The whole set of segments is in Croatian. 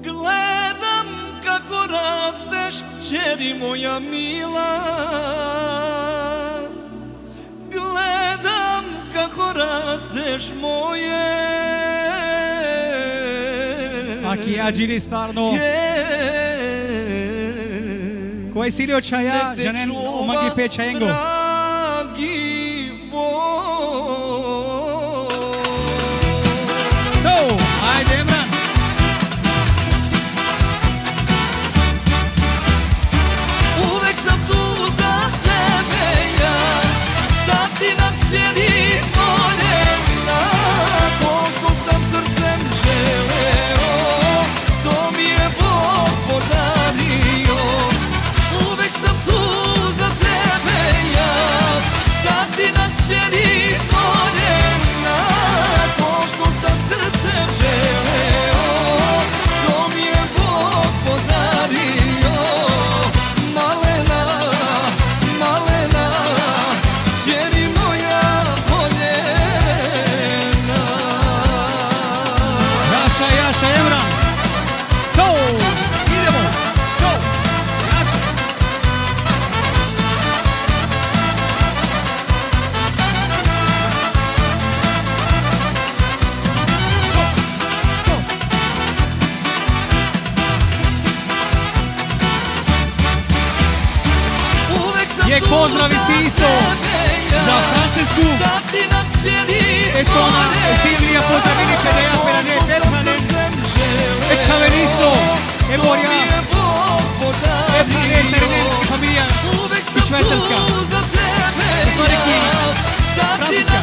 Gledam kako rasteš, kćeri moja mila. Gledam kako rasteš moje. Aki ja Gili stvarno koji si rio čaja, džanen umagi pe čajengo. So, ajde Emran. Uvek sam tu za tebe ja, da ti nam kćeri voljena. To što sam srcem želeo, to mi je Bog podario. Uvek sam tu za tebe ja, da ti nam kćeri voljena. To što sam srcem želeo, to mi je Bog podario. Malena, malena, kćeri moja voljena. Jaša, Emran. Go, idemo, go, Jaša. Jek pozdravi si isto za Francesku, Econa, Silvija, pozdravili Pedeja, Peranet, Elfranet, Ečaven isto, Eborja, Elfranet, Serenel i familija iz Švajcarska, Osmariki, Francuska.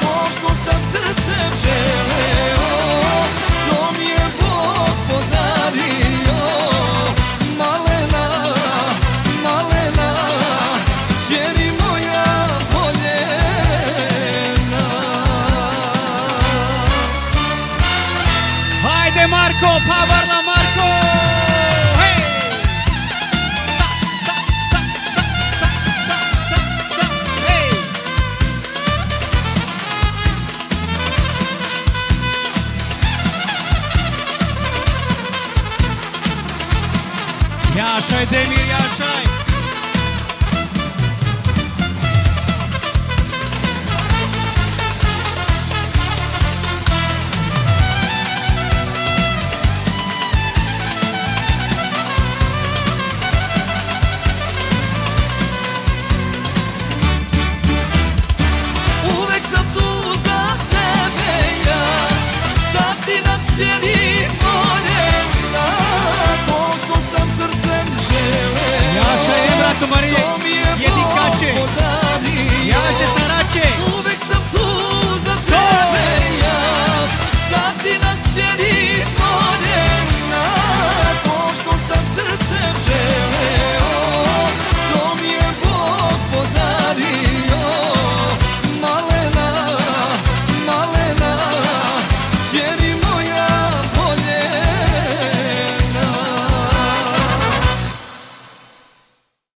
To što sam srcem želeo, to mi je Bog podario. Malena, malena, kćeri moja voljena. Hajde Marko, pa varna Marko! Hej! Sa, hej! Jašaj, Demir, jašaj!